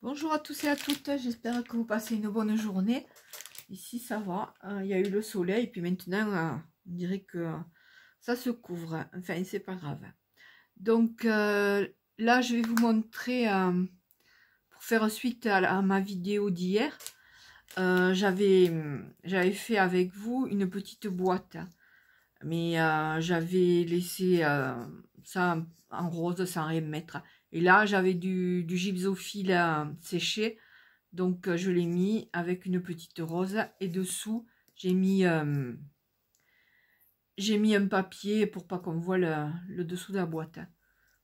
Bonjour à tous et à toutes, j'espère que vous passez une bonne journée. Ici ça va, il y a eu le soleil, puis maintenant on dirait que ça se couvre, enfin c'est pas grave. Donc là je vais vous montrer, pour faire suite à ma vidéo d'hier, j'avais fait avec vous une petite boîte, mais j'avais laissé ça en rose sans rien mettre. Et là j'avais du gypsophile séché. Donc je l'ai mis avec une petite rose et dessous j'ai mis un papier pour pas qu'on voit le dessous de la boîte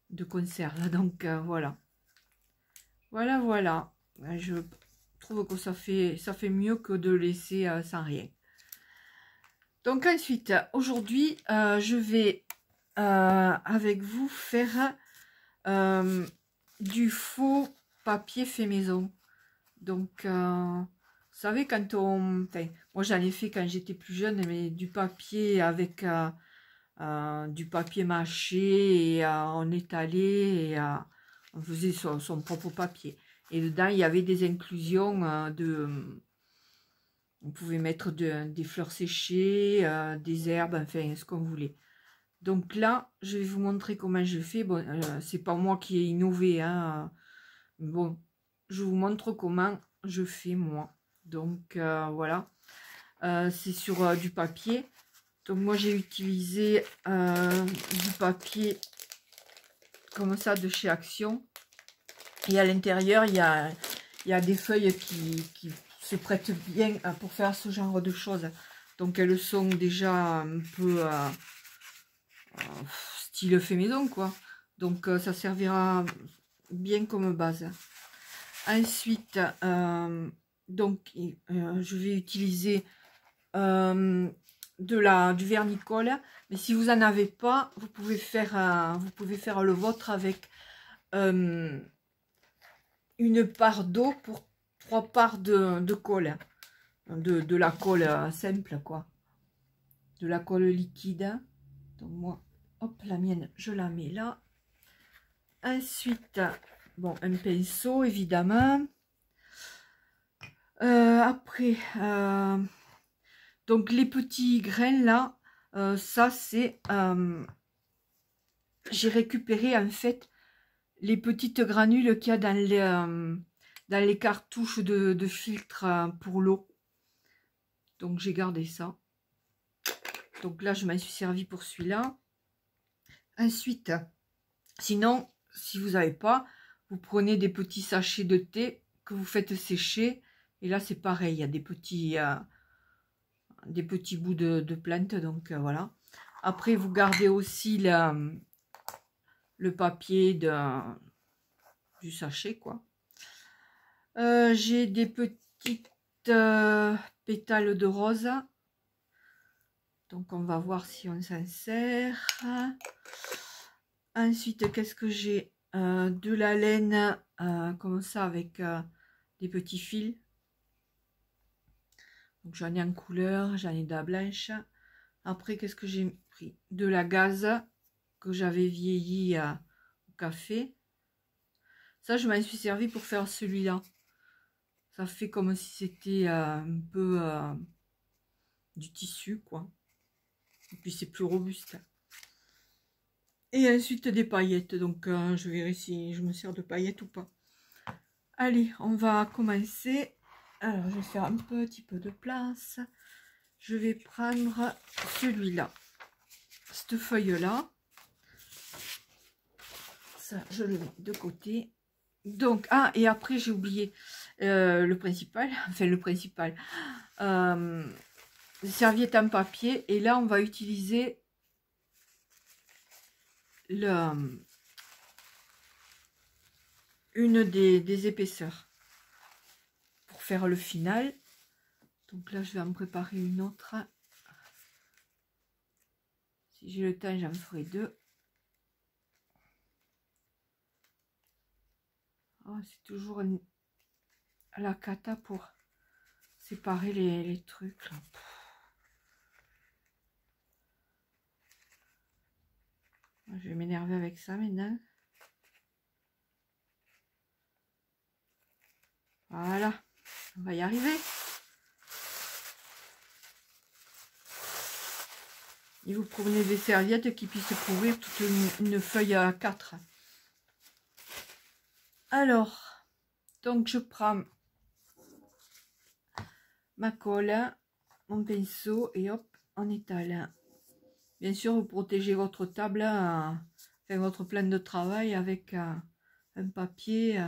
de conserve. Donc voilà. Voilà. Je trouve que ça fait mieux que de laisser sans rien. Donc ensuite, aujourd'hui, je vais avec vous faire du faux papier fait maison. Donc, vous savez, quand on... Enfin, moi, j'en ai fait quand j'étais plus jeune, mais du papier avec du papier mâché, et on étalait, et on faisait son propre papier. Et dedans, il y avait des inclusions on pouvait mettre des fleurs séchées, des herbes, enfin, ce qu'on voulait. Donc là, je vais vous montrer comment je fais. Bon, c'est pas moi qui ai innové, hein. Bon, je vous montre comment je fais moi. Donc voilà, c'est sur du papier. Donc moi j'ai utilisé du papier comme ça de chez Action. Et à l'intérieur il y a des feuilles qui se prêtent bien pour faire ce genre de choses. Donc elles sont déjà un peu style fait maison quoi. Donc ça servira bien comme base. Ensuite, donc je vais utiliser du vernicole, mais si vous en avez pas, vous pouvez faire le vôtre avec une part d'eau pour 3 parts de colle, de la colle simple quoi, de la colle liquide. Donc moi, hop, la mienne, je la mets là. Ensuite, bon, un pinceau évidemment. Après, donc les petits grains là, ça c'est, j'ai récupéré en fait les petites granules qu'il y a dans les cartouches de filtre pour l'eau. Donc j'ai gardé ça. Donc là je m'en suis servi pour celui-là. Ensuite, sinon, si vous n'avez pas, vous prenez des petits sachets de thé que vous faites sécher. Et là c'est pareil, il y a des petits bouts de plantes, donc voilà. Après vous gardez aussi le papier du sachet quoi. J'ai des petites pétales de rose, donc on va voir si on s'en sert. Ensuite qu'est-ce que j'ai, de la laine comme ça avec des petits fils. Donc j'en ai en couleur, j'en ai de la blanche. Après qu'est-ce que j'ai pris, de la gaze que j'avais vieilli au café. Ça je m'en suis servi pour faire celui-là. Ça fait comme si c'était un peu du tissu quoi. Et puis c'est plus robuste. Et ensuite des paillettes. Donc je verrai si je me sers de paillettes ou pas. Allez, on va commencer. Alors je vais faire un petit peu de place. Je vais prendre celui-là. Cette feuille-là. Ça, je le mets de côté. Donc, ah, et après j'ai oublié le principal. Enfin, le principal. Serviette en papier. Et là, on va utiliser une des épaisseurs pour faire le final. Donc là je vais en préparer une autre, si j'ai le temps j'en ferai deux. Oh, c'est toujours la cata pour séparer les trucs là. Je vais m'énerver avec ça maintenant. Voilà, on va y arriver. Et vous prenez des serviettes qui puissent couvrir toute une feuille à 4. Alors, donc je prends ma colle, mon pinceau et hop, on étale. Bien sûr, vous protégez votre table, enfin votre plan de travail avec un papier.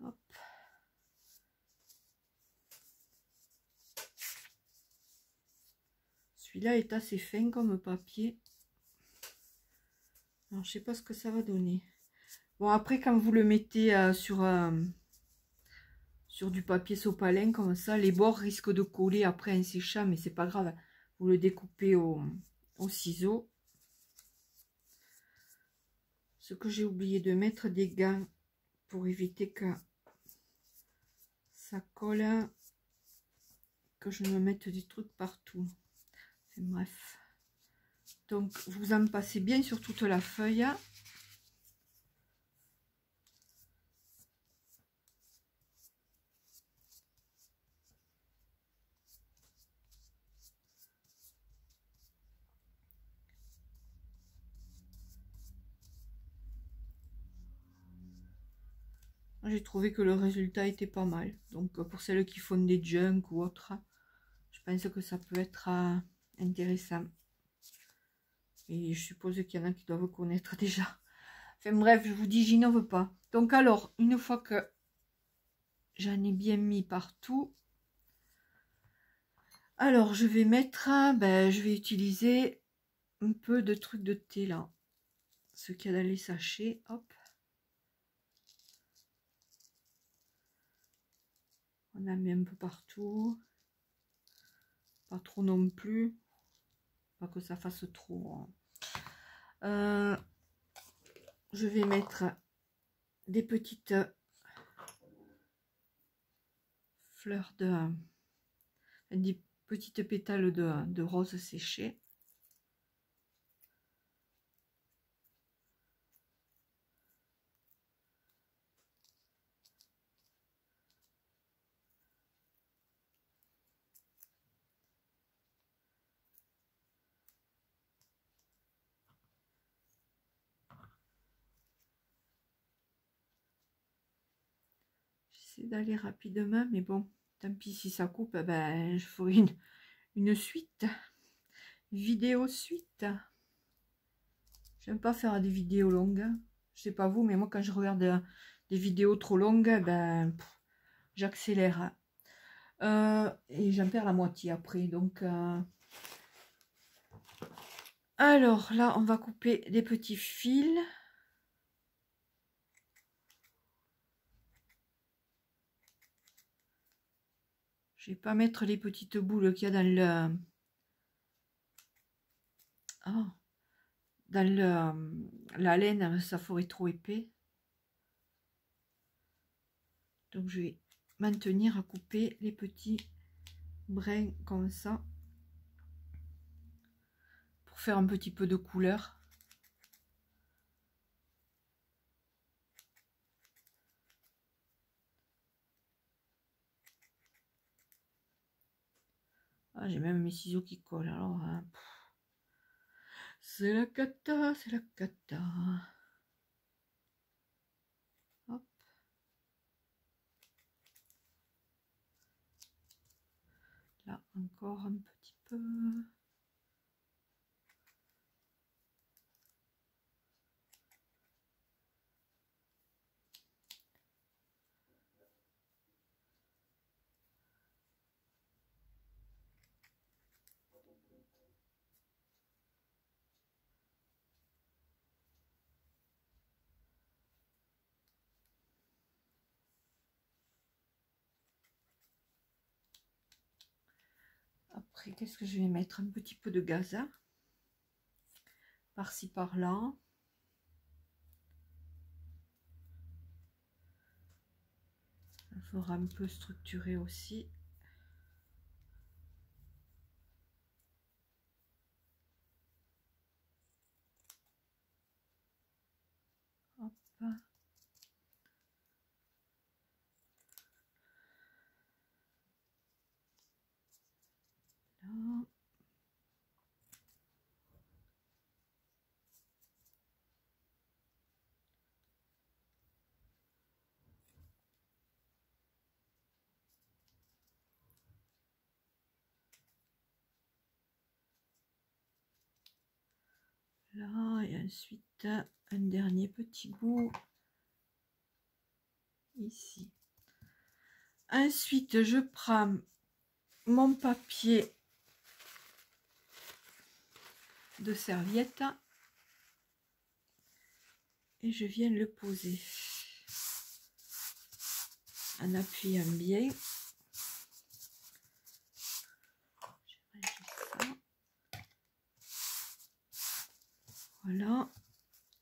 Hop. Celui-là est assez fin comme papier. Alors, je sais pas ce que ça va donner. Bon, après, quand vous le mettez sur du papier sopalin comme ça, les bords risquent de coller après un séchant, mais c'est pas grave. Vous le découpez au ciseau. Ce que j'ai oublié de mettre des gants pour éviter que ça colle, que je me mette des trucs partout. Enfin, bref. Donc, vous en passez bien sur toute la feuille. J'ai trouvé que le résultat était pas mal. Donc, pour celles qui font des junk ou autre, je pense que ça peut être intéressant. Et je suppose qu'il y en a qui doivent connaître déjà. Enfin bref, je vous dis, j'innove pas. Donc alors, une fois que j'en ai bien mis partout, alors je vais mettre, je vais utiliser un peu de truc de thé là. Ce qu'il y a dans les sachets, hop. On en met un peu partout. Pas trop non plus. Pas que ça fasse trop. Je vais mettre des petites fleurs des petites pétales de rose séchées. J'essaie d'aller rapidement, mais bon, tant pis si ça coupe, je ferai une suite, vidéo suite. J'aime pas faire des vidéos longues. Je sais pas vous, mais moi quand je regarde des vidéos trop longues, j'accélère. Et j'en perds la moitié après. Donc, alors là, on va couper des petits fils. Je vais pas mettre les petites boules qu'il y a dans le... Oh, dans la laine, ça ferait trop épais. Donc je vais maintenir à couper les petits brins comme ça. Pour faire un petit peu de couleur. Ah, j'ai même mes ciseaux qui collent. Alors, hein, c'est la cata, c'est la cata. Hop. Là, encore un petit peu. Après, qu'est-ce que je vais mettre? Un petit peu de gaz. Par-ci, par-là. Ça fera un peu structuré aussi. Hop. Là, et ensuite un dernier petit bout ici. Ensuite, je prends mon papier de serviette et je viens le poser en appuyant bien. Voilà,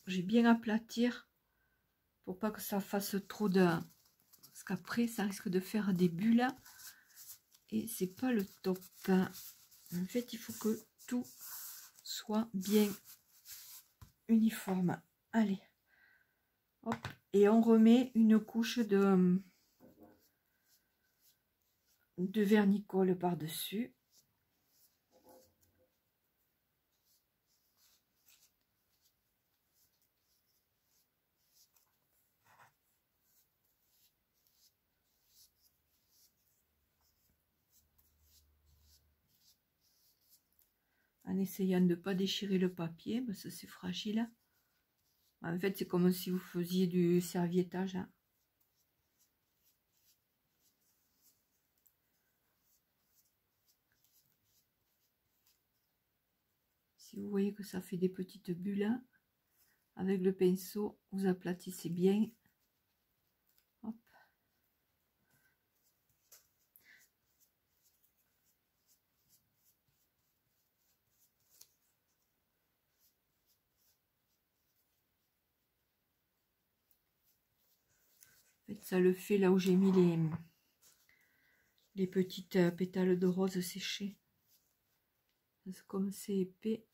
j'ai bien aplatir pour pas que ça fasse trop de, parce qu'après ça risque de faire des bulles et c'est pas le top. En fait, il faut que tout soit bien uniforme. Allez, hop, et on remet une couche de vernicole par dessus. En essayant de ne pas déchirer le papier parce que c'est fragile. En fait, c'est comme si vous faisiez du serviettage. Hein. Si vous voyez que ça fait des petites bulles, avec le pinceau, vous aplatissez bien. Hop. En fait, ça le fait là où j'ai mis les petites pétales de rose séchées. Comme c'est épais,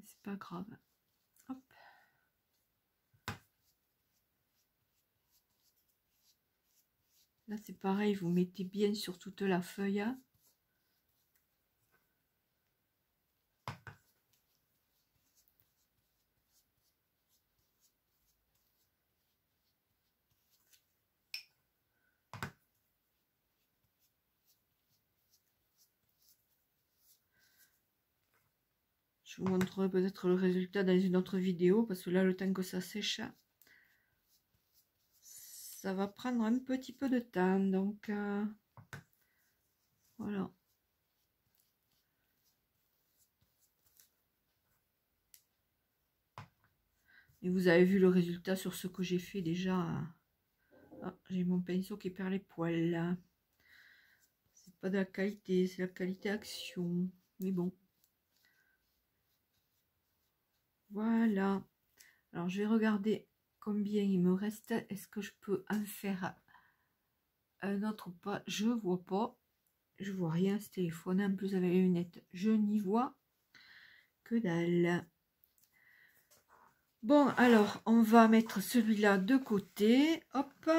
c'est pas grave. Hop. Là c'est pareil, vous mettez bien sur toute la feuille. Je vous montrerai peut-être le résultat dans une autre vidéo parce que là le temps que ça sèche, ça va prendre un petit peu de temps, donc voilà. Et vous avez vu le résultat sur ce que j'ai fait déjà. Ah, j'ai mon pinceau qui perd les poils. C'est pas de la qualité, c'est la qualité action. Mais bon. Voilà. Alors je vais regarder combien il me reste. Est-ce que je peux en faire un autre pas? Je vois pas. Je vois rien ce téléphone. En plus avec les lunettes, je n'y vois que dalle. Bon, alors, on va mettre celui-là de côté. Hop.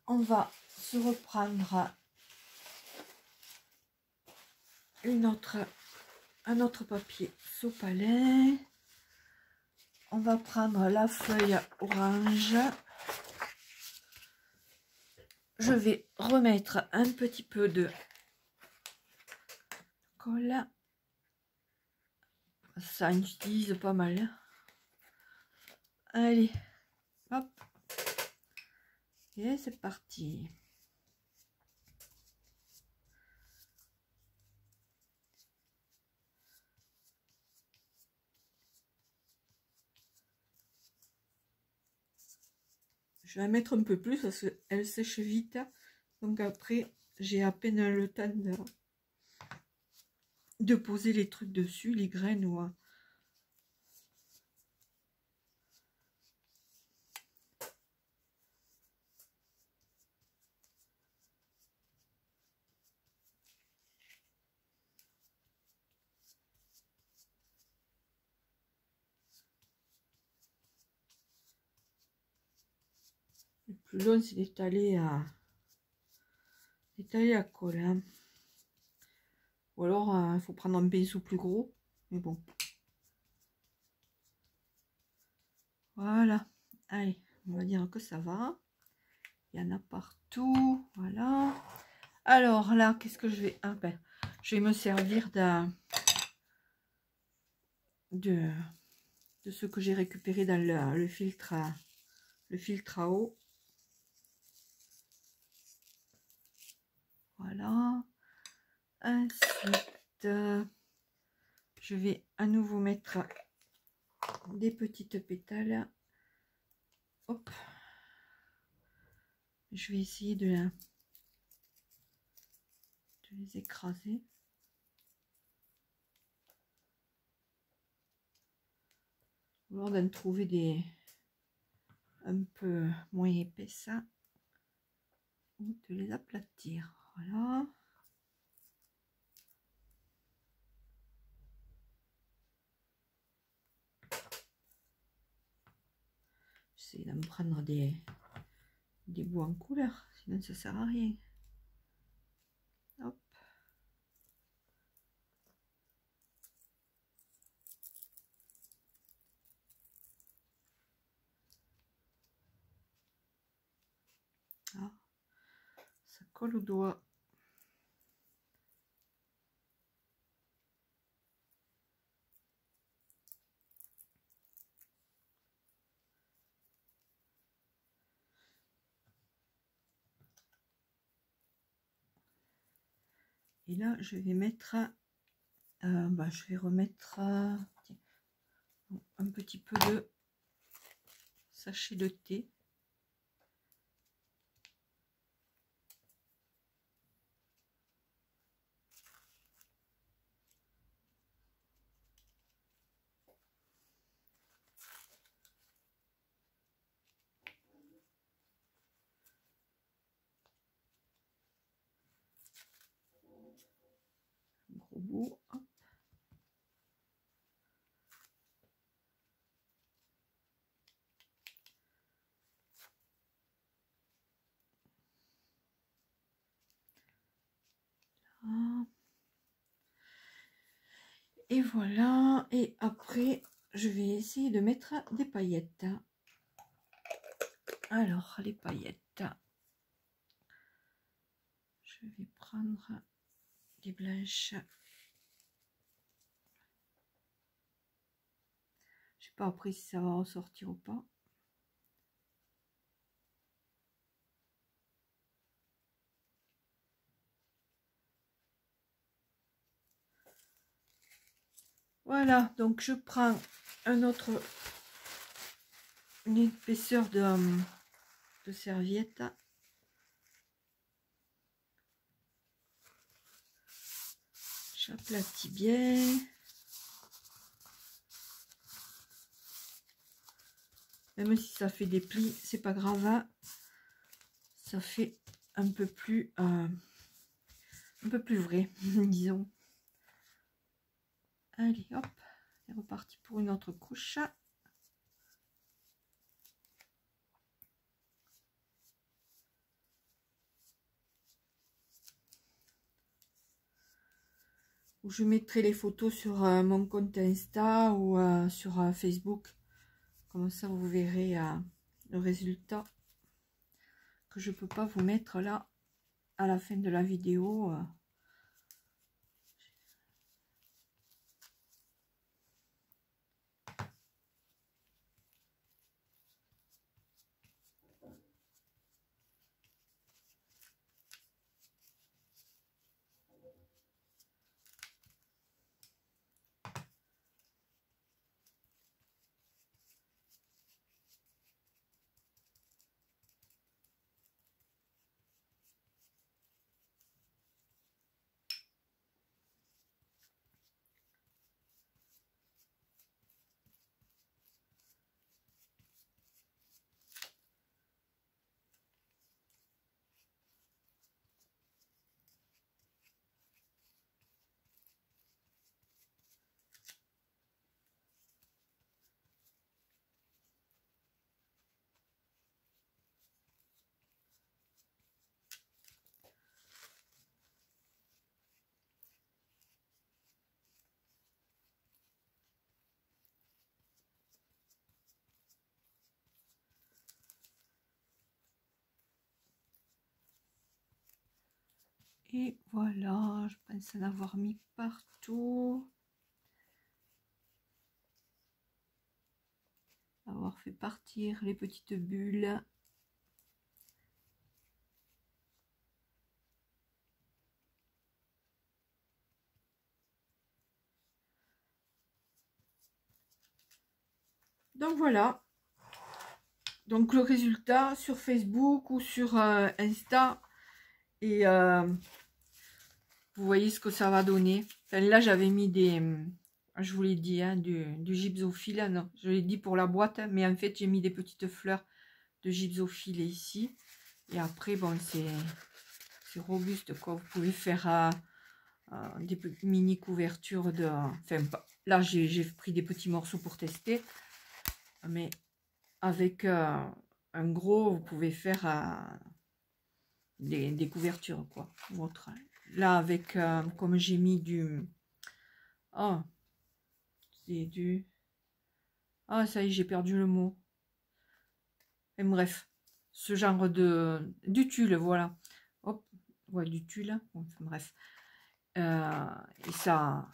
On va se reprendre un autre papier sopalin. On va prendre la feuille orange. Je vais remettre un petit peu de colle. Ça utilise pas mal. Allez, hop. Et c'est parti. Je vais en mettre un peu plus parce qu'elle sèche vite. Donc après, j'ai à peine le temps de poser les trucs dessus, les graines ou... Le plus long, c'est d'étaler à colle. Hein. Ou alors, il faut prendre un pinceau plus gros. Mais bon. Voilà. Allez, on va dire que ça va. Il y en a partout. Voilà. Alors là, qu'est-ce que je vais... Ah ben, je vais me servir de ce que j'ai récupéré dans le filtre à eau. Voilà. Ensuite, je vais à nouveau mettre des petites pétales. Hop. Je vais essayer de les écraser. Ou alors d'en trouver des un peu moins épaisses. Ou de les aplatir. Voilà. J'essaie d'en prendre des bouts en couleur, sinon ça sert à rien. Hop. Ah, ça colle au doigt. Et là, je vais mettre, je vais remettre tiens, un petit peu de sachet de thé. Un gros bout. Hop. Là. Et voilà. Et après, je vais essayer de mettre des paillettes. Alors, les paillettes. Je vais prendre des blanches. Je sais pas après si ça va ressortir ou pas. Voilà, donc je prends une épaisseur de serviette. J'aplatis bien. Même si ça fait des plis, c'est pas grave. Ça fait un peu plus vrai, disons. Allez, hop, c'est reparti pour une autre couche. Où je mettrai les photos sur mon compte Insta ou sur Facebook. Comme ça, vous verrez le résultat que je peux pas vous mettre là à la fin de la vidéo. Et voilà, je pense en avoir mis partout. Avoir fait partir les petites bulles. Donc voilà. Donc le résultat sur Facebook ou sur Insta. Et vous voyez ce que ça va donner. Enfin, là, j'avais mis des... je vous l'ai dit, hein, du gypsophile. Non, je l'ai dit pour la boîte. Mais en fait, j'ai mis des petites fleurs de gypsophile ici. Et après, bon, c'est robuste, quoi. Vous pouvez faire des mini couvertures de... Enfin, là, j'ai pris des petits morceaux pour tester. Mais avec un gros, vous pouvez faire des couvertures, quoi. Votre... Là, avec, comme j'ai mis du... Oh, c'est du... Ah, ça y est, j'ai perdu le mot. Et bref, ce genre du tulle, voilà. Hop, ouais, du tulle. Enfin, bref. Et ça,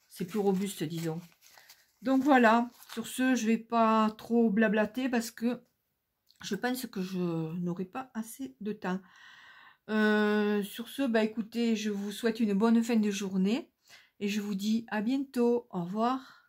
c'est plus robuste, disons. Donc voilà, sur ce, je vais pas trop blablater parce que je pense que je n'aurai pas assez de temps. Sur ce, bah écoutez, je vous souhaite une bonne fin de journée et je vous dis à bientôt. Au revoir.